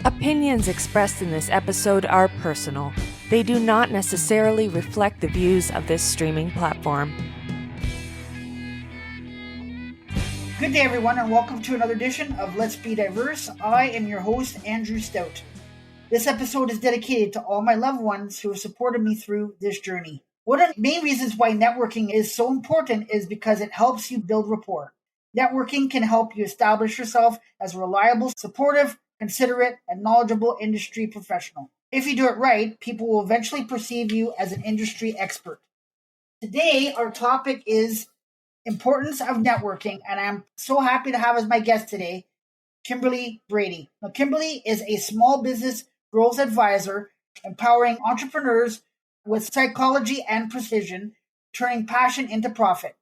Opinions expressed in this episode are personal. They do not necessarily reflect the views of this streaming platform. Good day, everyone, and welcome to another edition of Let's Be Diverse. I am your host, Andrew Stout. This episode is dedicated to all my loved ones who have supported me through this journey. One of the main reasons why networking is so important is because it helps you build rapport. Networking can help you establish yourself as a reliable, supportive, considerate, and knowledgeable industry professional. If you do it right, people will eventually perceive you as an industry expert. Today, our topic is importance of networking, and I'm so happy to have as my guest today, Kimberly Brady. Now, Kimberly is a small business growth advisor, empowering entrepreneurs with psychology and precision, turning passion into profit.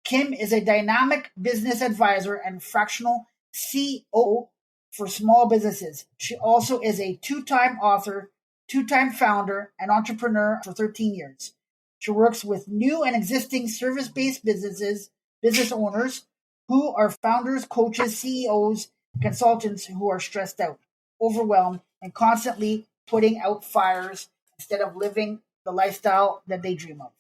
Kim is a dynamic business advisor and fractional COO for small businesses. She also is a two-time author, two-time founder, and entrepreneur for 13 years. She works with new and existing service-based business owners who are founders, coaches, CEOs, consultants who are stressed out, overwhelmed, and constantly putting out fires instead of living the lifestyle that they dream of.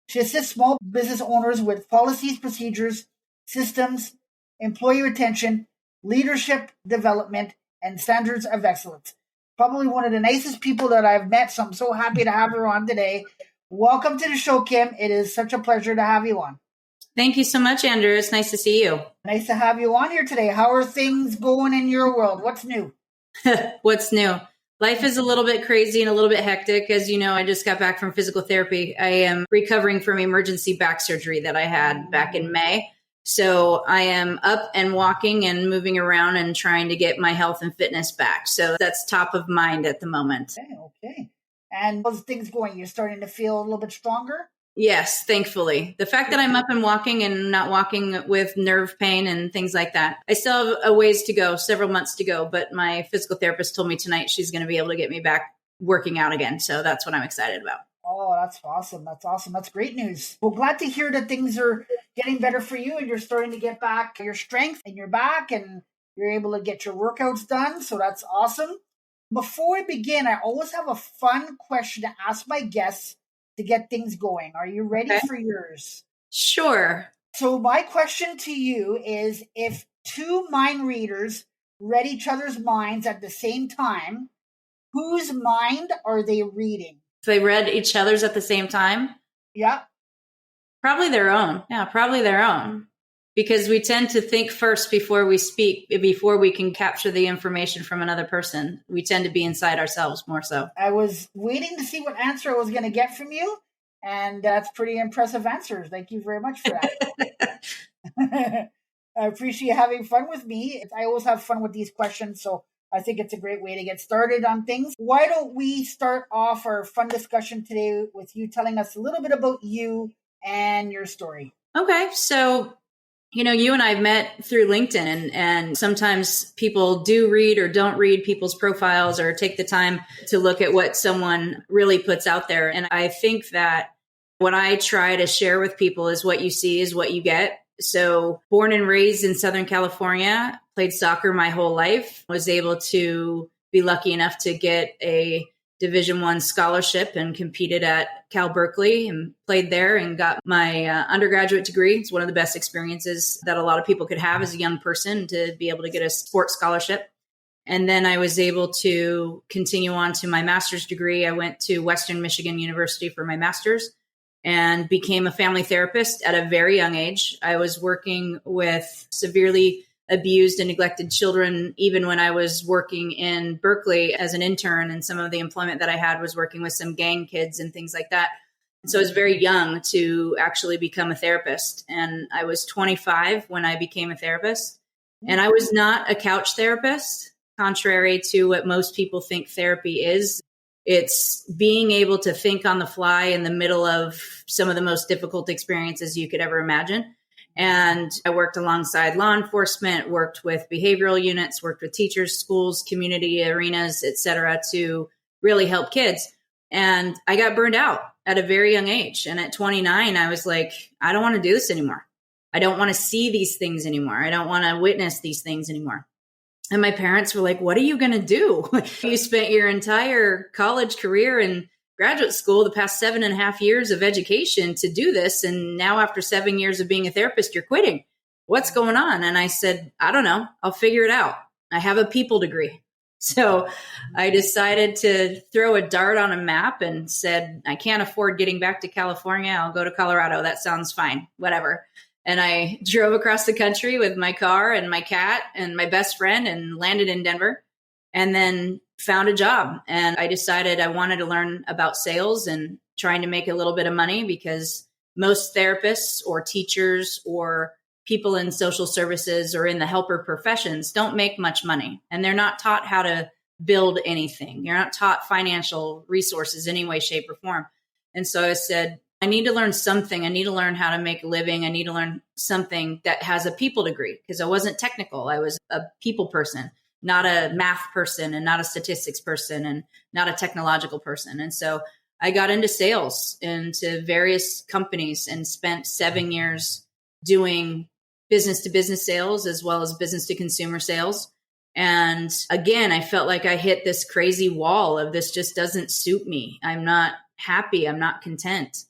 She assists small business owners with policies, procedures, systems, employee retention, leadership development, and standards of excellence. Probably one of the nicest people that I've met, so I'm so happy to have her on today. Welcome to the show, Kim. It is such a pleasure to have you on. Thank you so much, Andrew. It's nice to see you. Nice to have you on here today. How are things going in your world? What's new? What's new? Life is a little bit crazy and a little bit hectic. As you know, I just got back from physical therapy. I am recovering from emergency back surgery that I had back in May. So I am up and walking and moving around and trying to get my health and fitness back. So that's top of mind at the moment. Okay. And how's things going? You're starting to feel a little bit stronger? Yes, thankfully. The fact that I'm up and walking and not walking with nerve pain and things like that. I still have a ways to go, several months to go, but my physical therapist told me tonight she's going to be able to get me back working out again. So that's what I'm excited about. Oh, that's awesome. That's awesome. That's great news. Well, glad to hear that things are getting better for you and you're starting to get back your strength in your back and you're able to get your workouts done. So that's awesome. Before we begin, I always have a fun question to ask my guests to get things going. Are you ready for yours? Sure. So my question to you is, if two mind readers read each other's minds at the same time, whose mind are they reading? If they read each other's at the same time? Yeah. Probably their own. Yeah, probably their own. Because we tend to think first before we speak, before we can capture the information from another person. We tend to be inside ourselves more so. I was waiting to see what answer I was going to get from you. And that's pretty impressive answers. Thank you very much for that. I appreciate having fun with me. I always have fun with these questions. So I think it's a great way to get started on things. Why don't we start off our fun discussion today with you telling us a little bit about you and your story? Okay. So, you know, you and I have met through LinkedIn, and sometimes people do read or don't read people's profiles or take the time to look at what someone really puts out there. And I think that what I try to share with people is what you see is what you get. So born and raised in Southern California, played soccer my whole life, was able to be lucky enough to get a Division I scholarship and competed at Cal Berkeley and played there and got my undergraduate degree. It's one of the best experiences that a lot of people could have as a young person, to be able to get a sports scholarship. And then I was able to continue on to my master's degree. I went to Western Michigan University for my master's and became a family therapist at a very young age. I was working with severely abused and neglected children, even when I was working in Berkeley as an intern, and some of the employment that I had was working with some gang kids and things like that. And so I was very young to actually become a therapist. And I was 25 when I became a therapist. And I was not a couch therapist, contrary to what most people think therapy is. It's being able to think on the fly in the middle of some of the most difficult experiences you could ever imagine. And I worked alongside law enforcement, worked with behavioral units, worked with teachers, schools, community arenas, et cetera, to really help kids. And I got burned out at a very young age. And at 29, I was like, I don't want to do this anymore. I don't want to see these things anymore. I don't want to witness these things anymore. And my parents were like, what are you going to do? You spent your entire college career and graduate school, the past 7.5 years of education to do this. And now after 7 years of being a therapist, you're quitting. What's going on? And I said, I don't know. I'll figure it out. I have a people degree. So I decided to throw a dart on a map and said, I can't afford getting back to California. I'll go to Colorado. That sounds fine. Whatever. And I drove across the country with my car and my cat and my best friend and landed in Denver and then found a job. And I decided I wanted to learn about sales and trying to make a little bit of money, because most therapists or teachers or people in social services or in the helper professions don't make much money, and they're not taught how to build anything. You're not taught financial resources any way, shape, or form. And so I said, I need to learn something. I need to learn how to make a living. I need to learn something that has a people degree, because I wasn't technical. I was a people person, not a math person and not a statistics person and not a technological person. And so I got into sales, into various companies, and spent 7 years doing business to business sales as well as business to consumer sales. And again, I felt like I hit this crazy wall of this just doesn't suit me. I'm not happy. I'm not content.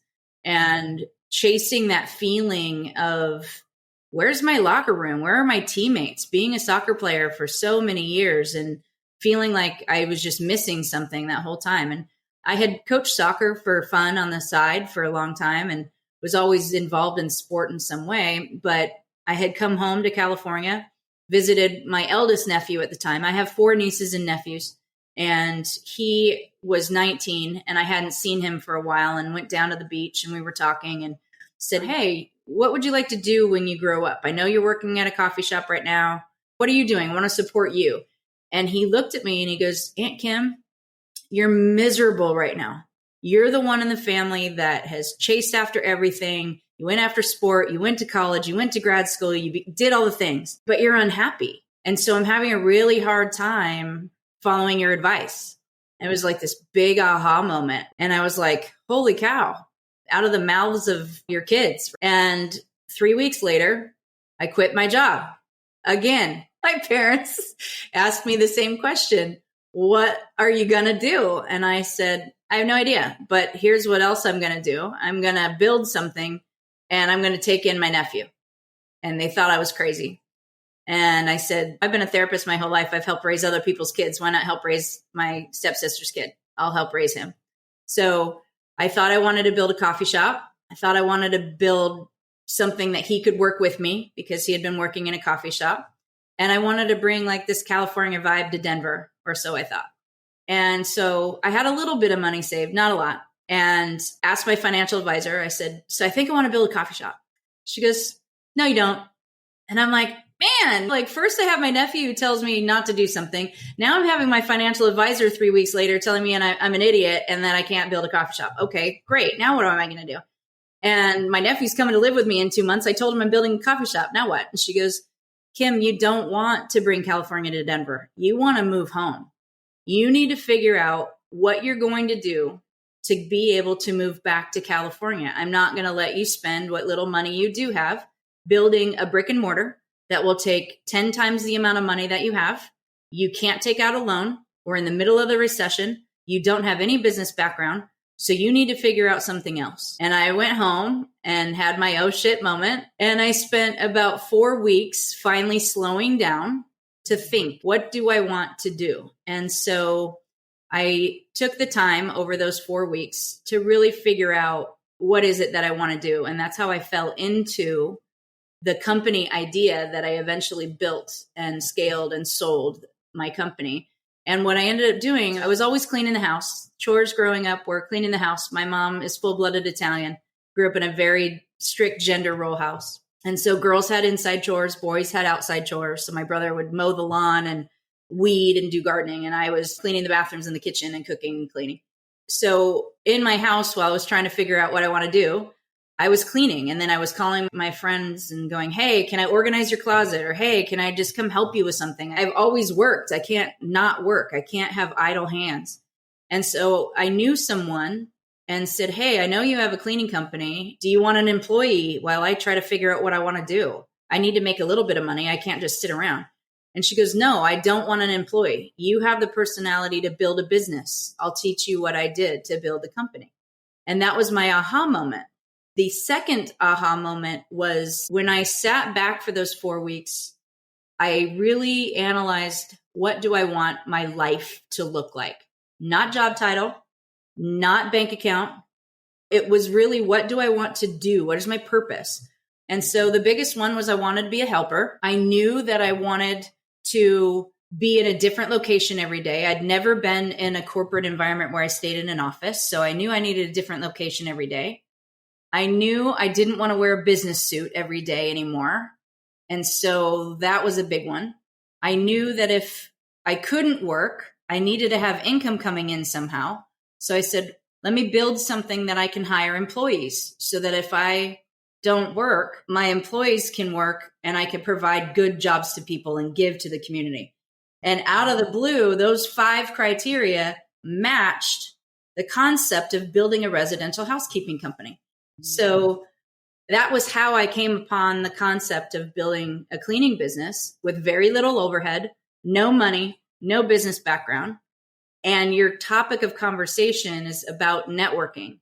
And chasing that feeling of where's my locker room? Where are my teammates? Being a soccer player for so many years and feeling like I was just missing something that whole time. And I had coached soccer for fun on the side for a long time and was always involved in sport in some way. But I had come home to California, visited my eldest nephew at the time. I have 4 nieces and nephews, and he was 19 and I hadn't seen him for a while, and went down to the beach and we were talking and said, hey, what would you like to do when you grow up? I know you're working at a coffee shop right now. What are you doing? I want to support you. And he looked at me and he goes, Aunt Kim, you're miserable right now. You're the one in the family that has chased after everything. You went after sport, you went to college, you went to grad school, you did all the things, but you're unhappy. And so I'm having a really hard time following your advice. And it was like this big aha moment. And I was like, holy cow, out of the mouths of your kids. And 3 weeks later, I quit my job. Again, my parents asked me the same question. What are you going to do? And I said, I have no idea, but here's what else I'm going to do. I'm going to build something and I'm going to take in my nephew. And they thought I was crazy. And I said, I've been a therapist my whole life. I've helped raise other people's kids. Why not help raise my stepsister's kid? I'll help raise him. So I thought I wanted to build a coffee shop. I thought I wanted to build something that he could work with me, because he had been working in a coffee shop. And I wanted to bring like this California vibe to Denver, or so I thought. And so I had a little bit of money saved, not a lot, and asked my financial advisor. I said, so I think I want to build a coffee shop. She goes, no, you don't. And I'm like, man, like first I have my nephew who tells me not to do something. Now I'm having my financial advisor 3 weeks later telling me I'm an idiot and that I can't build a coffee shop. Okay, great. Now what am I going to do? And my nephew's coming to live with me in 2 months. I told him I'm building a coffee shop. Now what? And she goes, Kim, you don't want to bring California to Denver. You want to move home. You need to figure out what you're going to do to be able to move back to California. I'm not going to let you spend what little money you do have building a brick and mortar that will take 10 times the amount of money that you have. You can't take out a loan. We're in the middle of the recession. You don't have any business background. So you need to figure out something else. And I went home and had my oh shit moment. And I spent about 4 weeks finally slowing down to think, what do I want to do? And so I took the time over those 4 weeks to really figure out what is it that I want to do. And that's how I fell into the company idea that I eventually built and scaled and sold my company. And what I ended up doing, I was always cleaning the house. Chores growing up were cleaning the house. My mom is full-blooded Italian, grew up in a very strict gender role house. And so girls had inside chores, boys had outside chores. So my brother would mow the lawn and weed and do gardening. And I was cleaning the bathrooms in the kitchen and cooking and cleaning. So in my house, while I was trying to figure out what I want to do, I was cleaning. And then I was calling my friends and going, hey, can I organize your closet? Or, hey, can I just come help you with something? I've always worked. I can't not work. I can't have idle hands. And so I knew someone and said, hey, I know you have a cleaning company. Do you want an employee while I try to figure out what I want to do? I need to make a little bit of money. I can't just sit around. And she goes, no, I don't want an employee. You have the personality to build a business. I'll teach you what I did to build a company. And that was my aha moment. The second aha moment was when I sat back for those 4 weeks, I really analyzed, what do I want my life to look like? Not job title, not bank account. It was really, what do I want to do? What is my purpose? And so the biggest one was I wanted to be a helper. I knew that I wanted to be in a different location every day. I'd never been in a corporate environment where I stayed in an office. So I knew I needed a different location every day. I knew I didn't want to wear a business suit every day anymore. And so that was a big one. I knew that if I couldn't work, I needed to have income coming in somehow. So I said, let me build something that I can hire employees so that if I don't work, my employees can work and I can provide good jobs to people and give to the community. And out of the blue, those 5 criteria matched the concept of building a residential housekeeping company. So that was how I came upon the concept of building a cleaning business with very little overhead, no money, no business background. And your topic of conversation is about networking.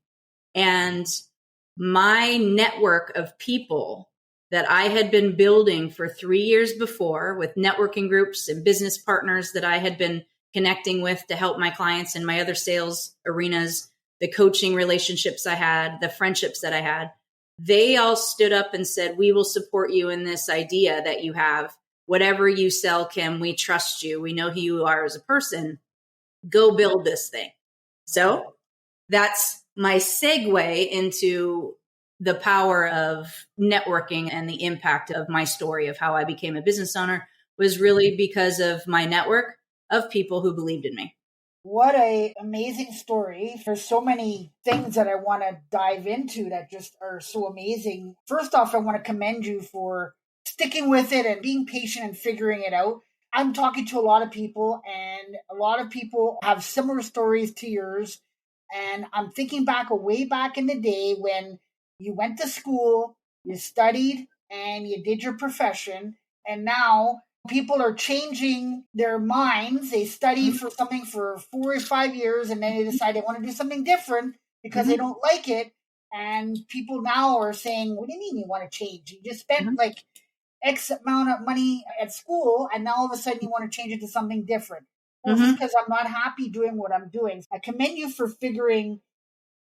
And my network of people that I had been building for 3 years before with networking groups and business partners that I had been connecting with to help my clients in my other sales arenas, the coaching relationships I had, the friendships that I had, they all stood up and said, we will support you in this idea that you have. Whatever you sell, Kim, we trust you. We know who you are as a person. Go build this thing. So that's my segue into the power of networking, and the impact of my story of how I became a business owner was really because of my network of people who believed in me. What a amazing story. There's so many things that I want to dive into that just are so amazing. First off, I want to commend you for sticking with it and being patient and figuring it out. I'm talking to a lot of people, and a lot of people have similar stories to yours. And I'm thinking back, way back in the day when you went to school, you studied, and you did your profession. And now people are changing their minds. They study for something for 4 or 5 years, and then they decide they want to do something different because they don't like it. And people now are saying, what do you mean you want to change? You just spent like X amount of money at school, and now all of a sudden you want to change it to something different. Well, it's because I'm not happy doing what I'm doing. I commend you for figuring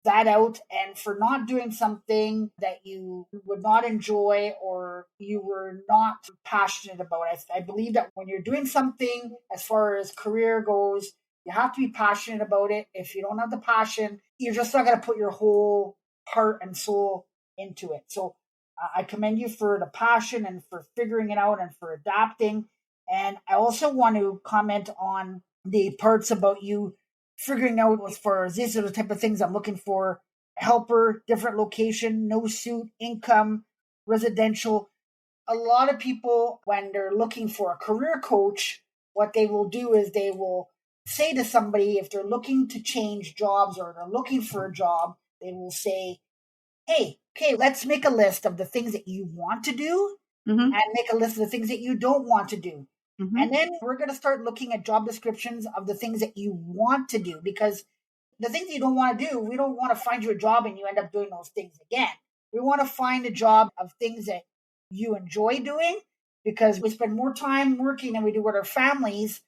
that out and for not doing something that you would not enjoy or you were not passionate about. I believe that when you're doing something as far as career goes, you have to be passionate about it. If you don't have the passion, you're just not going to put your whole heart and soul into it. So I commend you for the passion and for figuring it out and for adapting. And I also want to comment on the parts about you figuring out as far as these are the type of things I'm looking for: helper, different location, no suit, income, residential. A lot of people, when they're looking for a career coach, what they will do is they will say to somebody, if they're looking to change jobs or they're looking for a job, they will say, hey, okay, let's make a list of the things that you want to do and make a list of the things that you don't want to do. And then we're going to start looking at job descriptions of the things that you want to do, because the things you don't want to do, we don't want to find you a job and you end up doing those things again. We want to find a job of things that you enjoy doing, because we spend more time working than we do with our families.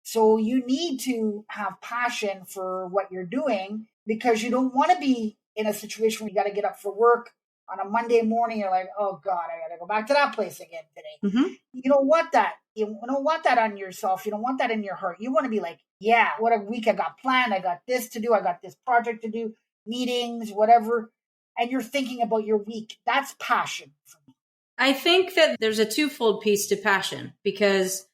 So you need to have passion for what you're doing, because you don't want to be in a situation where you got to get up for work on a Monday morning. You're like, oh God, I got to go back to that place again today. You don't want that. You don't want that on yourself. You don't want that in your heart. You want to be like, yeah, what a week I got planned. I got this to do. I got this project to do, meetings, whatever. And you're thinking about your week. That's passion for me. I think that there's a twofold piece to passion, because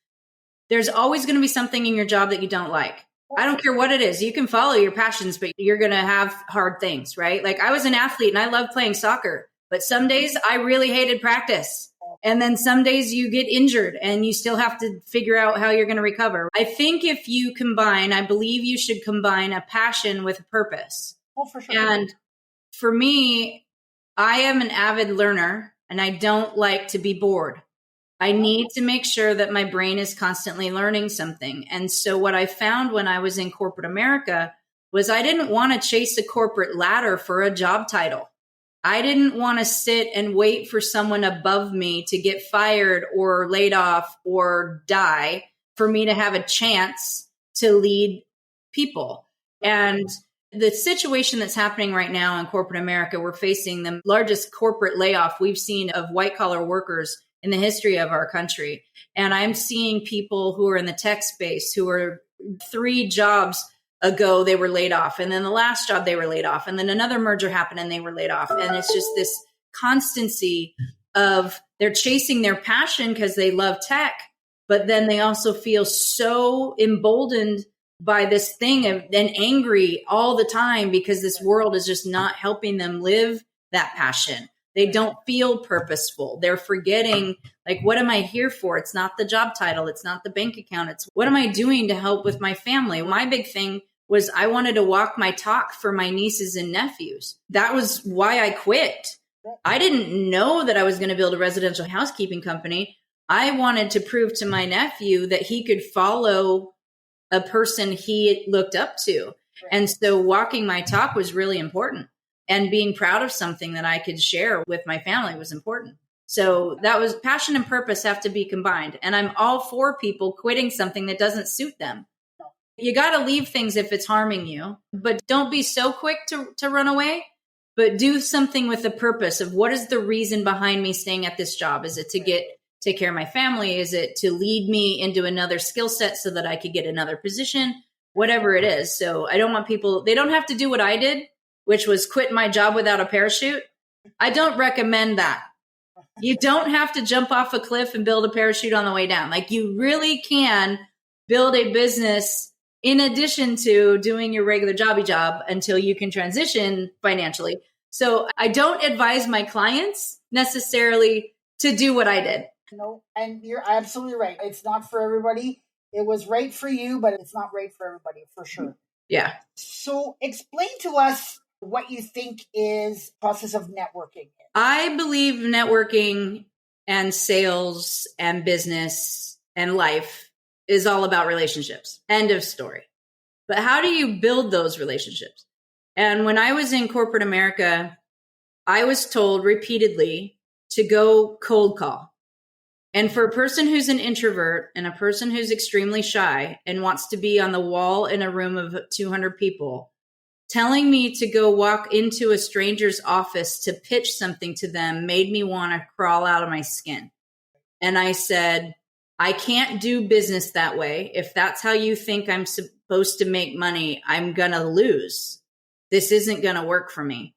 there's always going to be something in your job that you don't like. I don't care what it is. You can follow your passions, but you're going to have hard things, right? Like, I was an athlete and I loved playing soccer, but some days I really hated practice. And then some days you get injured and you still have to figure out how you're going to recover. I think if you combine, I believe you should combine a passion with a purpose. Oh, for sure. And for me, I am an avid learner and I don't like to be bored. I need to make sure that my brain is constantly learning something. And so what I found when I was in corporate America was I didn't want to chase a corporate ladder for a job title. I didn't want to sit and wait for someone above me to get fired or laid off or die for me to have a chance to lead people. And the situation that's happening right now in corporate America, we're facing the largest corporate layoff we've seen of white collar workers in the history of our country. And I'm seeing people who are in the tech space who are 3 jobs ago, they were laid off. And then the last job they were laid off. And then another merger happened and they were laid off. And it's just this constancy of they're chasing their passion because they love tech, but then they also feel so emboldened by this thing and angry all the time because this world is just not helping them live that passion. They don't feel purposeful. They're forgetting, like, what am I here for? It's not the job title. It's not the bank account. It's what am I doing to help with my family? My big thing was I wanted to walk my talk for my nieces and nephews. That was why I quit. I didn't know that I was going to build a residential housekeeping company. I wanted to prove to my nephew that he could follow a person he looked up to. And so walking my talk was really important. And being proud of something that I could share with my family was important. So that was passion and purpose have to be combined. And I'm all for people quitting something that doesn't suit them. You got to leave things if it's harming you, but don't be so quick to run away, but do something with the purpose of what is the reason behind me staying at this job? Is it to take care of my family? Is it to lead me into another skill set so that I could get another position? Whatever it is. So I don't want people, they don't have to do what I did, which was quit my job without a parachute. I don't recommend that. You don't have to jump off a cliff and build a parachute on the way down. Like, you really can build a business in addition to doing your regular jobby job until you can transition financially. So I don't advise my clients necessarily to do what I did. No, and you're absolutely right. It's not for everybody. It was right for you, but it's not right for everybody, for sure. Yeah. So explain to us what you think is the process of networking. I believe networking and sales and business and life is all about relationships. End of story. But how do you build those relationships? And when I was in corporate America, I was told repeatedly to go cold call. And for a person who's an introvert and a person who's extremely shy and wants to be on the wall in a room of 200 people, telling me to go walk into a stranger's office to pitch something to them made me want to crawl out of my skin. And I said, I can't do business that way. If that's how you think I'm supposed to make money, I'm going to lose. This isn't going to work for me.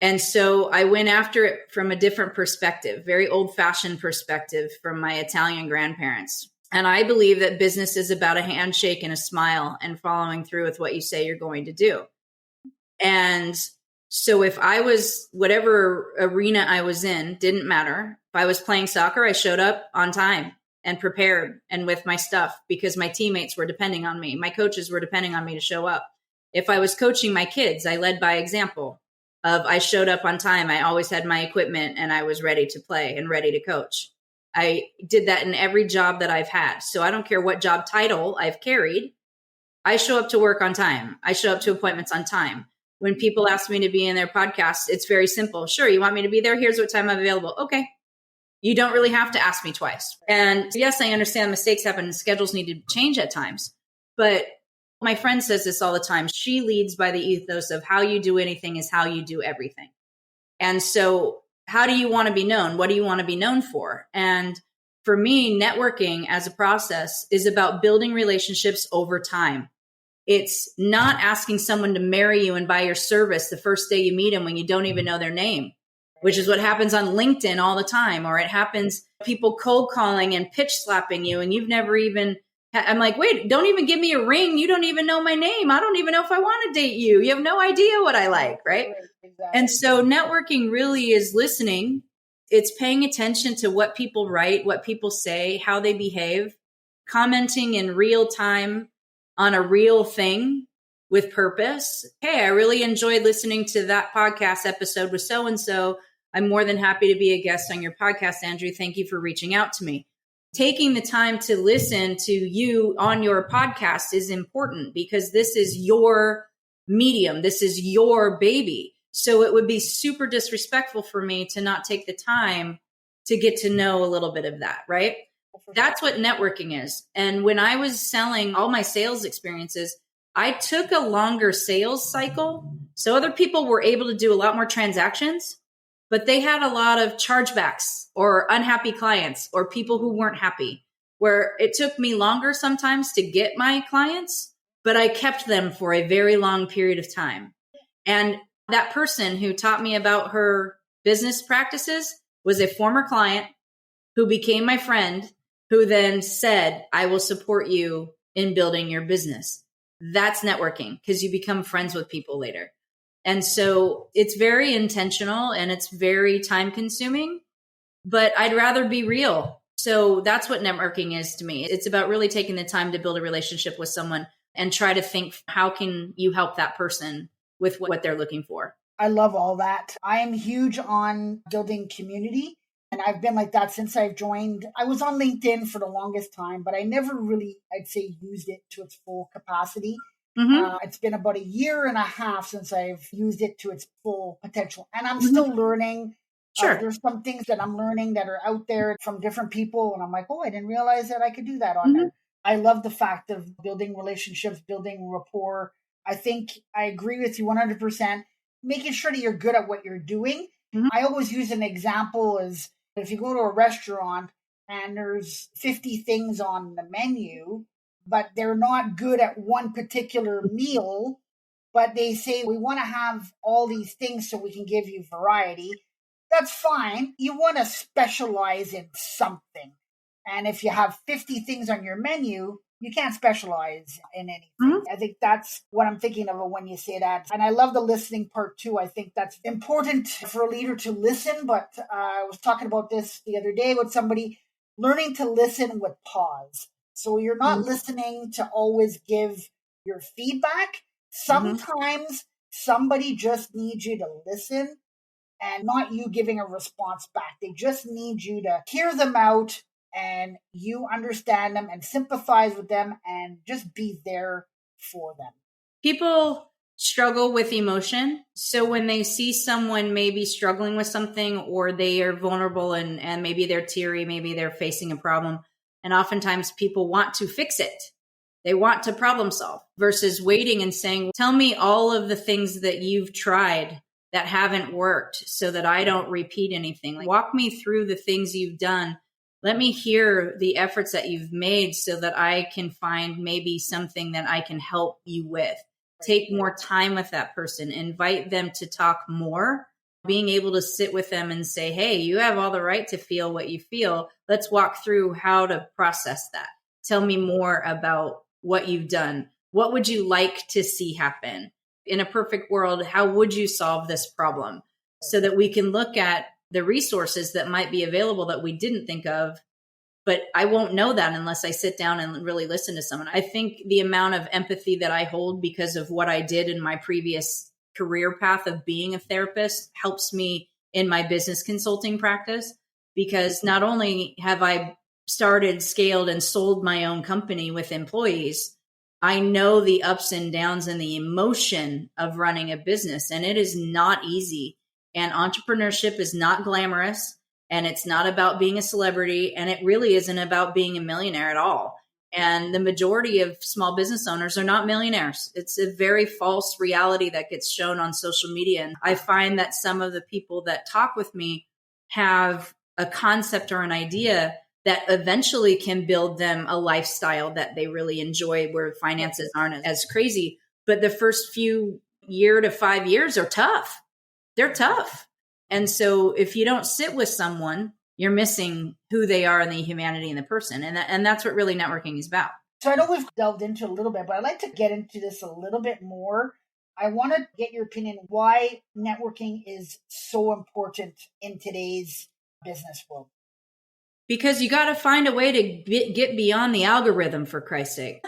And so I went after it from a different perspective, very old-fashioned perspective from my Italian grandparents. And I believe that business is about a handshake and a smile and following through with what you say you're going to do. And so if I was, whatever arena I was in, didn't matter. If I was playing soccer, I showed up on time and prepared and with my stuff because my teammates were depending on me. My coaches were depending on me to show up. If I was coaching my kids, I led by example of I showed up on time. I always had my equipment and I was ready to play and ready to coach. I did that in every job that I've had. So I don't care what job title I've carried. I show up to work on time. I show up to appointments on time. When people ask me to be in their podcast, it's very simple. Sure, you want me to be there? Here's what time I'm available. Okay. You don't really have to ask me twice. And yes, I understand mistakes happen and schedules need to change at times. But my friend says this all the time. She leads by the ethos of how you do anything is how you do everything. And so how do you want to be known? What do you want to be known for? And for me, networking as a process is about building relationships over time. It's not asking someone to marry you and buy your service the first day you meet them when you don't even know their name, which is what happens on LinkedIn all the time. Or it happens people cold calling and pitch slapping you and you've never even, I'm like, wait, don't even give me a ring. You don't even know my name. I don't even know if I want to date you. You have no idea what I like, right? Exactly. And so networking really is listening. It's paying attention to what people write, what people say, how they behave, commenting in real time on a real thing with purpose. Hey, I really enjoyed listening to that podcast episode with so-and-so. I'm more than happy to be a guest on your podcast, Andrew. Thank you for reaching out to me. Taking the time to listen to you on your podcast is important because this is your medium. This is your baby. So it would be super disrespectful for me to not take the time to get to know a little bit of that, right? That's what networking is. And when I was selling all my sales experiences, I took a longer sales cycle. So other people were able to do a lot more transactions, but they had a lot of chargebacks or unhappy clients or people who weren't happy, where it took me longer sometimes to get my clients, but I kept them for a very long period of time. And that person who taught me about her business practices was a former client who became my friend, who then said, I will support you in building your business. That's networking because you become friends with people later. And so it's very intentional and it's very time consuming, but I'd rather be real. So that's what networking is to me. It's about really taking the time to build a relationship with someone and try to think, how can you help that person with what they're looking for? I love all that. I am huge on building community. And I've been like that since I've joined. I was on LinkedIn for the longest time, but I never really, I'd say, used it to its full capacity. It's been about a year and a half since I've used it to its full potential. And I'm still learning. Sure. There's some things that I'm learning that are out there from different people. And I'm like, oh, I didn't realize that I could do that on there. I love the fact of building relationships, building rapport. I think I agree with you 100%. Making sure that you're good at what you're doing. I always use an example as if you go to a restaurant and there's 50 things on the menu, but they're not good at one particular meal, but they say, we want to have all these things so we can give you variety. That's fine. You want to specialize in something. And if you have 50 things on your menu, you can't specialize in anything. I think that's what I'm thinking of when you say that. And I love the listening part too. I think that's important for a leader to listen. But I was talking about this the other day with somebody, learning to listen with pause. So you're not listening to always give your feedback. Sometimes somebody just needs you to listen and not you giving a response back. They just need you to hear them out and you understand them and sympathize with them and just be there for them. People struggle with emotion. So when they see someone maybe struggling with something or they are vulnerable and maybe they're teary, maybe they're facing a problem. And oftentimes people want to fix it. They want to problem solve versus waiting and saying, tell me all of the things that you've tried that haven't worked so that I don't repeat anything. Like, walk me through the things you've done. Let me hear the efforts that you've made so that I can find maybe something that I can help you with. Take more time with that person, invite them to talk more, being able to sit with them and say, hey, you have all the right to feel what you feel. Let's walk through how to process that. Tell me more about what you've done. What would you like to see happen? In a perfect world, how would you solve this problem? So that we can look at the resources that might be available that we didn't think of. But I won't know that unless I sit down and really listen to someone. I think the amount of empathy that I hold because of what I did in my previous career path of being a therapist helps me in my business consulting practice, because not only have I started, scaled, and sold my own company with employees, I know the ups and downs and the emotion of running a business, and it is not easy. And entrepreneurship is not glamorous, and it's not about being a celebrity, and it really isn't about being a millionaire at all. And the majority of small business owners are not millionaires. It's a very false reality that gets shown on social media. And I find that some of the people that talk with me have a concept or an idea that eventually can build them a lifestyle that they really enjoy, where finances aren't as crazy. But the first few year to 5 years are tough. They're tough. And so if you don't sit with someone, you're missing who they are and the humanity in the person. And that's what really networking is about. So I know we've delved into it a little bit, but I'd like to get into this a little bit more. I want to get your opinion why networking is so important in today's business world. because you got to find a way to get beyond the algorithm, for Christ's sake.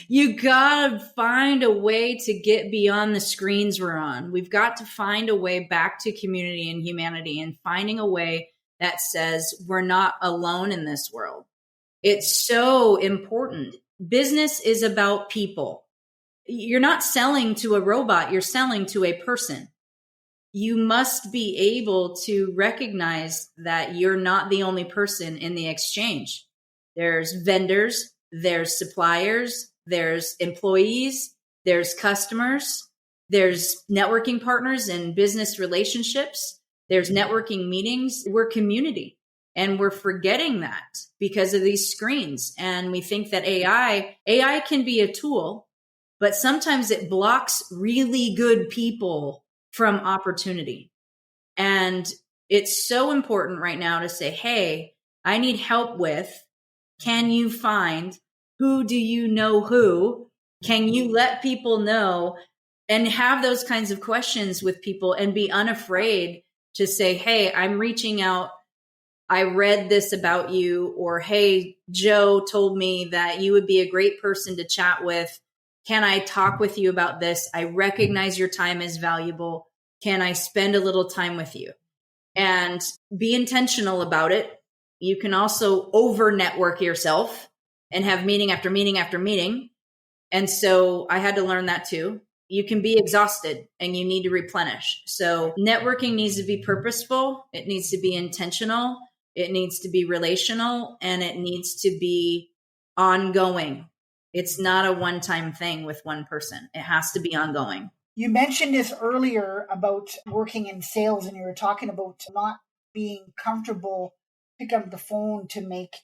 You got to find a way to get beyond the screens we're on. We've got to find a way back to community and humanity, and finding a way that says we're not alone in this world. It's so important. Business is about people. You're not selling to a robot, you're selling to a person. You must be able to recognize that you're not the only person in the exchange. There's vendors, there's suppliers, there's employees, there's customers, there's networking partners and business relationships, there's networking meetings. We're community, and we're forgetting that because of these screens. And we think that AI can be a tool, but sometimes it blocks really good people from opportunity. And it's so important right now to say, hey, I need help with, can you find who do you know who? Can you let people know, and have those kinds of questions with people and be unafraid to say, hey, I'm reaching out. I read this about you, or, hey, Joe told me that you would be a great person to chat with. Can I talk with you about this? I recognize your time is valuable. Can I spend a little time with you? And be intentional about it. You can also over network yourself and have meeting after meeting after meeting. And so I had to learn that too. You can be exhausted and you need to replenish. So networking needs to be purposeful. It needs to be intentional. It needs to be relational, and it needs to be ongoing. It's not a one-time thing with one person. It has to be ongoing. You mentioned this earlier about working in sales, and you were talking about not being comfortable picking up the phone to make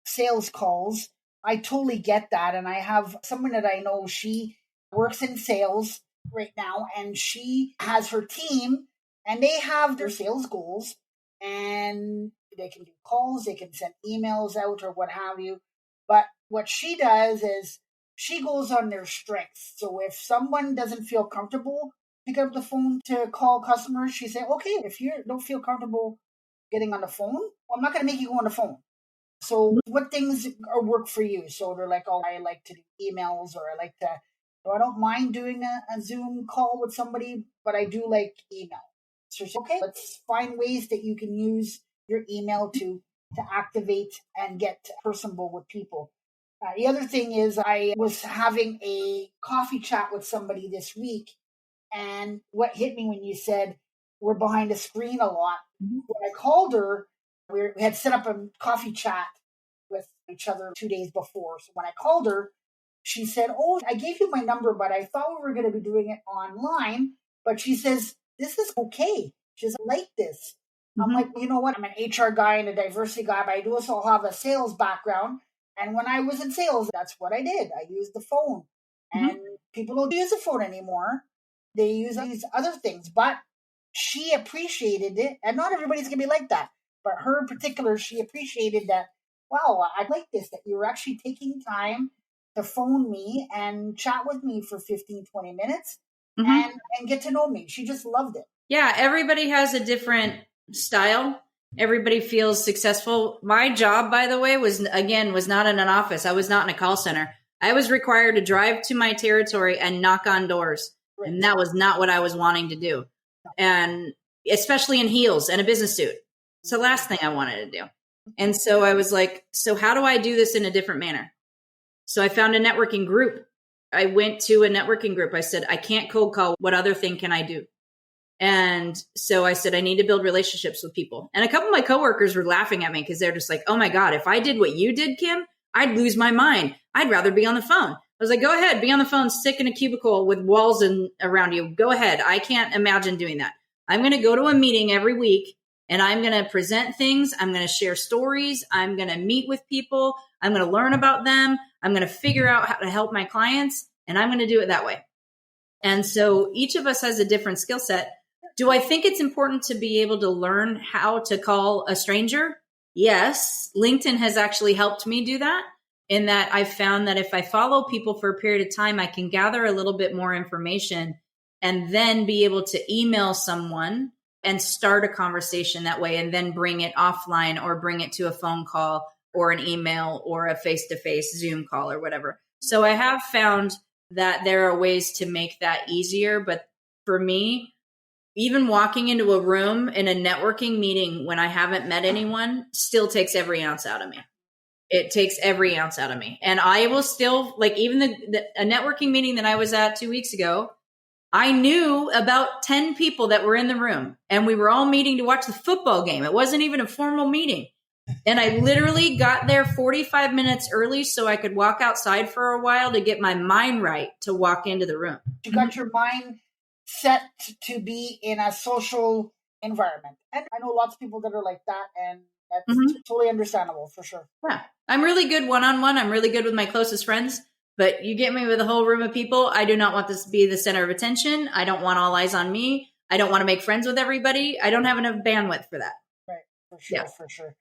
sales calls. I totally get that. And I have someone that I know, she works in sales right now, and she has her team, and they have their sales goals, and they can do calls, they can send emails out or what have you. But what she does is she goes on their strengths. So if someone doesn't feel comfortable picking up the phone to call customers, she say, okay, if you don't feel comfortable getting on the phone, well, I'm not going to make you go on the phone. So what things are work for you? So they're like, oh, I like to do emails, or I don't mind doing a Zoom call with somebody, but I do like email. So okay, let's find ways that you can use your email to activate and get personable with people. The other thing is, I was having a coffee chat with somebody this week, and what hit me when you said we're behind a screen a lot. When I called her, we had set up a coffee chat with each other 2 days before. So when I called her, she said, oh, I gave you my number, but I thought we were going to be doing it online. But she says, this is okay. She says, I like this. I'm like, you know what? I'm an HR guy and a diversity guy, but I do also have a sales background. And when I was in sales, that's what I did. I used the phone. And people don't use the phone anymore. They use these other things. But she appreciated it. And not everybody's going to be like that. But her in particular, she appreciated that, wow, I like this, that you were actually taking time to phone me and chat with me for 15, 20 minutes and get to know me. She just loved it. Yeah, everybody has a different style. Everybody feels successful. My job, by the way, was not in an office. I was not in a call center. I was required to drive to my territory and knock on doors. Right. And that was not what I was wanting to do. And especially in heels and a business suit. It's the last thing I wanted to do. And so I was like, so how do I do this in a different manner? So I found a networking group. I went to a networking group. I said, I can't cold call. What other thing can I do? And so I said, I need to build relationships with people. And a couple of my coworkers were laughing at me because they're just like, oh my God, if I did what you did, Kim, I'd lose my mind. I'd rather be on the phone. I was like, go ahead, be on the phone, stick in a cubicle with walls around you. Go ahead. I can't imagine doing that. I'm going to go to a meeting every week, and I'm going to present things. I'm going to share stories. I'm going to meet with people. I'm going to learn about them. I'm going to figure out how to help my clients, and I'm going to do it that way. And so each of us has a different skill set. Do I think it's important to be able to learn how to call a stranger? Yes. LinkedIn has actually helped me do that, in that I've found that if I follow people for a period of time, I can gather a little bit more information and then be able to email someone and start a conversation that way, and then bring it offline or bring it to a phone call or an email or a face-to-face Zoom call or whatever. So I have found that there are ways to make that easier. But for me, even walking into a room in a networking meeting when I haven't met anyone still takes every ounce out of me. It takes every ounce out of me. And I will still, like, even a networking meeting that I was at 2 weeks ago, I knew about 10 people that were in the room, and we were all meeting to watch the football game. It wasn't even a formal meeting. And I literally got there 45 minutes early so I could walk outside for a while to get my mind right to walk into the room. You got your mind set to be in a social environment. And I know lots of people that are like that, and that's totally understandable for sure. Yeah. I'm really good one-on-one. I'm really good with my closest friends. But you get me with a whole room of people. I do not want this to be the center of attention. I don't want all eyes on me. I don't want to make friends with everybody. I don't have enough bandwidth for that. Right. For sure. For sure.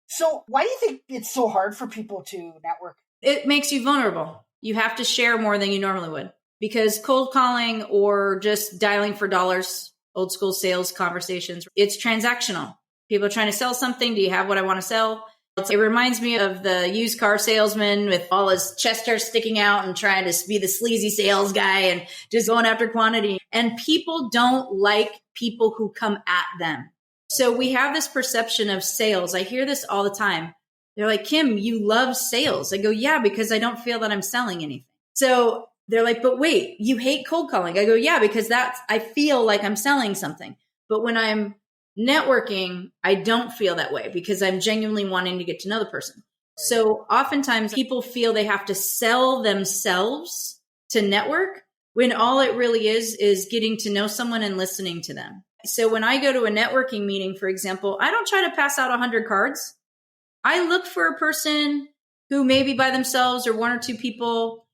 So why do you think it's so hard for people to network? It makes you vulnerable. You have to share more than you normally would, because cold calling or just dialing for dollars, old school sales conversations, it's transactional. People are trying to sell something. Do you have what I want to sell? It reminds me of the used car salesman with all his chest hair sticking out and trying to be the sleazy sales guy and just going after quantity. And people don't like people who come at them. So we have this perception of sales. I hear this all the time. They're like, Kim, you love sales. I go, yeah, because I don't feel that I'm selling anything. So they're like, but wait, you hate cold calling. I go, yeah, because I feel like I'm selling something. But when I'm networking, I don't feel that way because I'm genuinely wanting to get to know the person. So oftentimes people feel they have to sell themselves to network, when all it really is getting to know someone and listening to them. So when I go to a networking meeting, for example, I don't try to pass out 100 cards. I look for a person who may be by themselves or one or two people.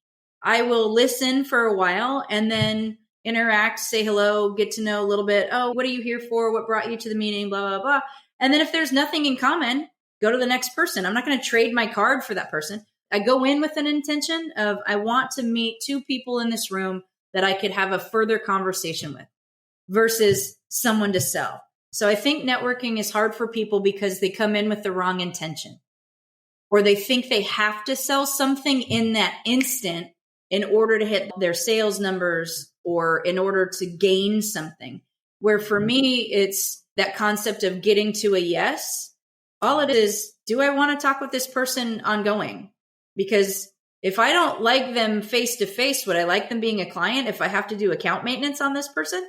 I will listen for a while and then interact, say hello, get to know a little bit. Oh, what are you here for? What brought you to the meeting? Blah, blah, blah. And then if there's nothing in common, go to the next person. I'm not going to trade my card for that person. I go in with an intention of, I want to meet two people in this room that I could have a further conversation with versus someone to sell. So I think networking is hard for people because they come in with the wrong intention, or they think they have to sell something in that instant in order to hit their sales numbers or in order to gain something. Where for me, it's that concept of getting to a yes. All it is, do I want to talk with this person ongoing? Because if I don't like them face to face, would I like them being a client? If I have to do account maintenance on this person,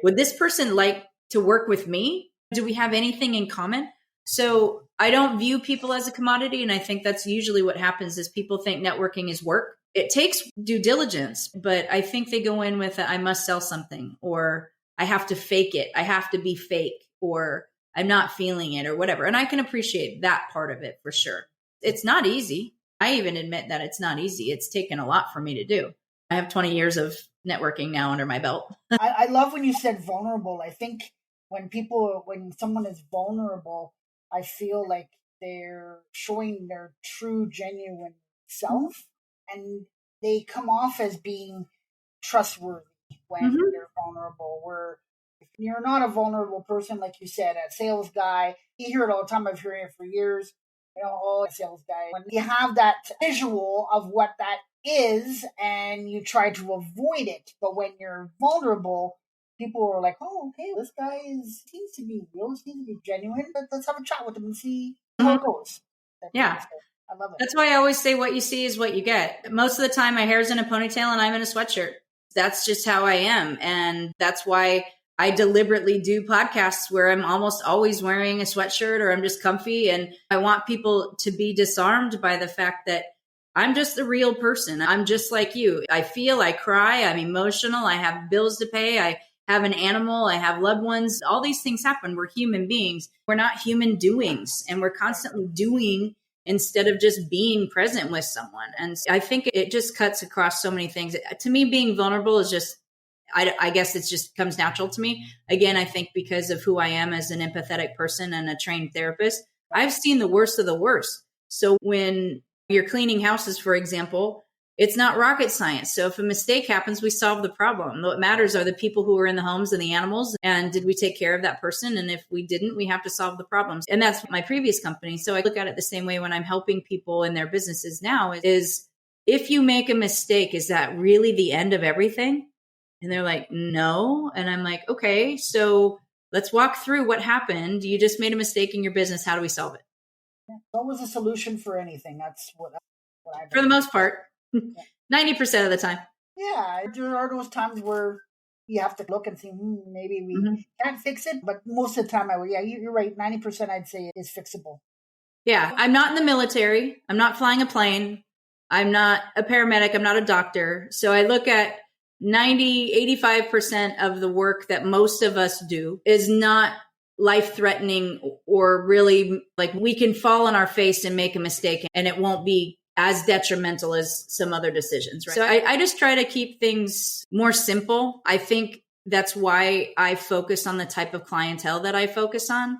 would this person like to work with me? Do we have anything in common? So I don't view people as a commodity. And I think that's usually what happens is people think networking is work. It takes due diligence, but I think they go in with I must sell something, or I have to fake it. I have to be fake, or I'm not feeling it, or whatever. And I can appreciate that part of it for sure. It's not easy. I even admit that it's not easy. It's taken a lot for me to do. I have 20 years of networking now under my belt. I love when you said vulnerable. I think when someone is vulnerable, I feel like they're showing their true, genuine self, and they come off as being trustworthy when they're vulnerable. Where if you're not a vulnerable person, like you said, a sales guy, you hear it all the time. I've heard it for years. A sales guy. When you have that visual of what that is, and you try to avoid it, but when you're vulnerable, people are like, "Oh, okay, this guy seems to be real, seems to be genuine. Let's have a chat with him and see how it goes." Yeah. I love it. That's why I always say what you see is what you get. Most of the time, my hair's in a ponytail and I'm in a sweatshirt. That's just how I am. And that's why I deliberately do podcasts where I'm almost always wearing a sweatshirt or I'm just comfy. And I want people to be disarmed by the fact that I'm just a real person. I'm just like you. I feel, I cry, I'm emotional, I have bills to pay, I have an animal, I have loved ones. All these things happen. We're human beings. We're not human doings. And we're constantly doing instead of just being present with someone. And I think it just cuts across so many things. To me, being vulnerable is just, I guess it just comes natural to me. Again, I think because of who I am as an empathetic person and a trained therapist, I've seen the worst of the worst. So when you're cleaning houses, for example, It's not rocket science. So if a mistake happens, we solve the problem. What matters are the people who are in the homes and the animals. And did we take care of that person? And if we didn't, we have to solve the problems. And that's my previous company. So I look at it the same way when I'm helping people in their businesses now is if you make a mistake, is that really the end of everything? And they're like, no. And I'm like, okay, so let's walk through what happened. You just made a mistake in your business. How do we solve it? What was a solution for anything? That's what I For the most part. 90% of the time. Yeah, there are those times where you have to look and see, maybe we can't fix it. But most of the time, you're right. 90% I'd say is fixable. Yeah, I'm not in the military. I'm not flying a plane. I'm not a paramedic. I'm not a doctor. So I look at 85% of the work that most of us do is not life-threatening or really like we can fall on our face and make a mistake and it won't be as detrimental as some other decisions, right? So I just try to keep things more simple. I think that's why I focus on the type of clientele that I focus on,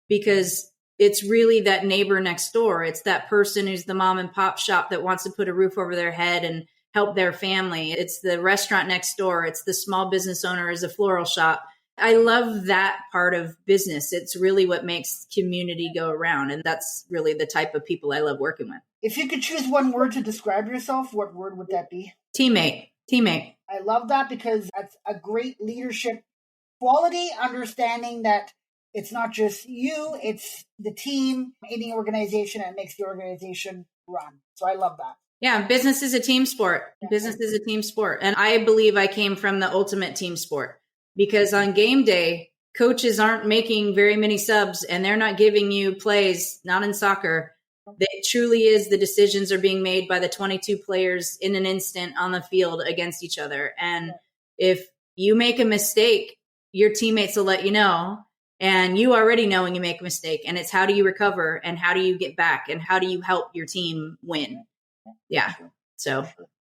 because it's really that neighbor next door. It's that person who's the mom and pop shop that wants to put a roof over their head and help their family. It's the restaurant next door. It's the small business owner as a floral shop. I love that part of business. It's really what makes community go around. And that's really the type of people I love working with. If you could choose one word to describe yourself, what word would that be? Teammate. I love that because that's a great leadership quality, understanding that it's not just you, it's the team in the organization and makes the organization run. So I love that. Yeah, business is a team sport. Business is a team sport. And I believe I came from the ultimate team sport because on game day, coaches aren't making very many subs and they're not giving you plays, not in soccer. It truly is the decisions are being made by the 22 players in an instant on the field against each other. And if you make a mistake, your teammates will let you know. And you already know when you make a mistake. And it's how do you recover and how do you get back and how do you help your team win? Yeah. So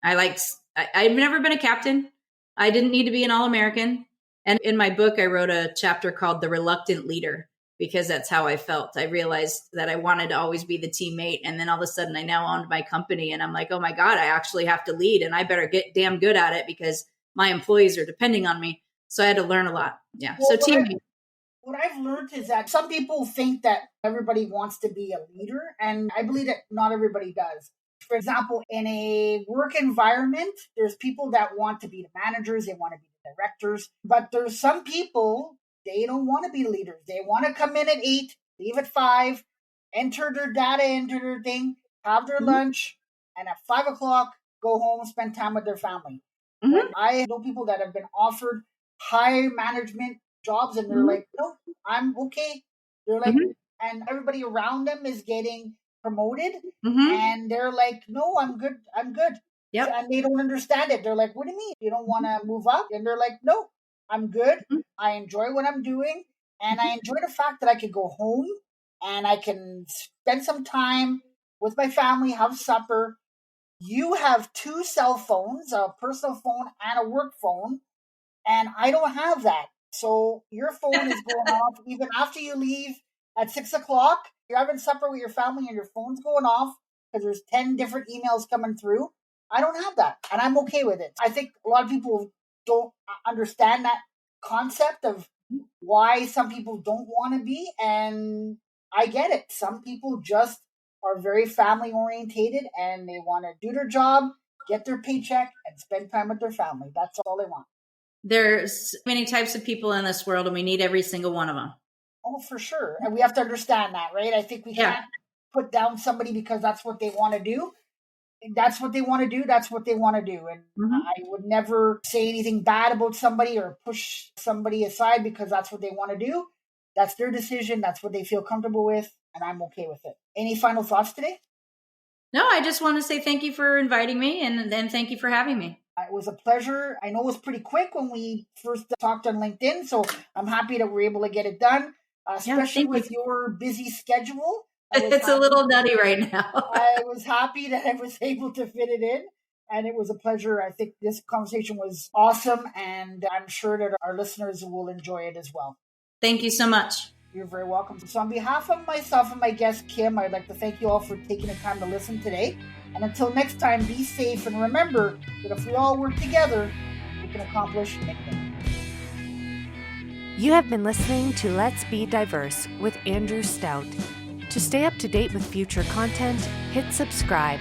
I've never been a captain. I didn't need to be an All-American. And in my book, I wrote a chapter called The Reluctant Leader because that's how I felt. I realized that I wanted to always be the teammate. And then all of a sudden I now owned my company and I'm like, oh my God, I actually have to lead and I better get damn good at it because my employees are depending on me. So I had to learn a lot. Yeah. Well, so teammate. What I've learned is that some people think that everybody wants to be a leader. And I believe that not everybody does. For example, in a work environment, there's people that want to be the managers, they want to be the directors, but there's some people, they don't want to be leaders. They want to come in at 8, leave at 5, enter their data, enter their thing, have their lunch, and at 5 o'clock, go home, spend time with their family. I know people that have been offered high management jobs and they're like, no, I'm okay. They're like, and everybody around them is getting promoted and they're like, no, I'm good. Yep. And they don't understand it. They're like, what do you mean? You don't want to move up? And they're like, no, I'm good. I enjoy what I'm doing. And I enjoy the fact that I can go home and I can spend some time with my family, have supper. You have 2 cell phones, a personal phone and a work phone. And I don't have that. So your phone is going off even after you leave at 6 o'clock. You're having supper with your family and your phone's going off because there's 10 different emails coming through. I don't have that. And I'm okay with it. I think a lot of people don't understand that concept of why some people don't want to be. And I get it. Some people just are very family orientated and they want to do their job, get their paycheck, and spend time with their family. That's all they want. There's many types of people in this world and we need every single one of them. Oh, for sure. And we have to understand that, right? I think we can't put down somebody because that's what they want to do. That's what they want to do. That's what they want to do. And I would never say anything bad about somebody or push somebody aside because that's what they want to do. That's their decision. That's what they feel comfortable with. And I'm okay with it. Any final thoughts today? No, I just want to say thank you for inviting me and then thank you for having me. It was a pleasure. I know it was pretty quick when we first talked on LinkedIn, so I'm happy that we're able to get it done, especially with your busy schedule. It's a little nutty right now. I was happy that I was able to fit it in, and it was a pleasure. I think this conversation was awesome, and I'm sure that our listeners will enjoy it as well. Thank you so much. You're very welcome. So on behalf of myself and my guest, Kim, I'd like to thank you all for taking the time to listen today. And until next time, be safe and remember that if we all work together, we can accomplish anything. You have been listening to Let's Be Diverse with Andrew Stout. To stay up to date with future content, hit subscribe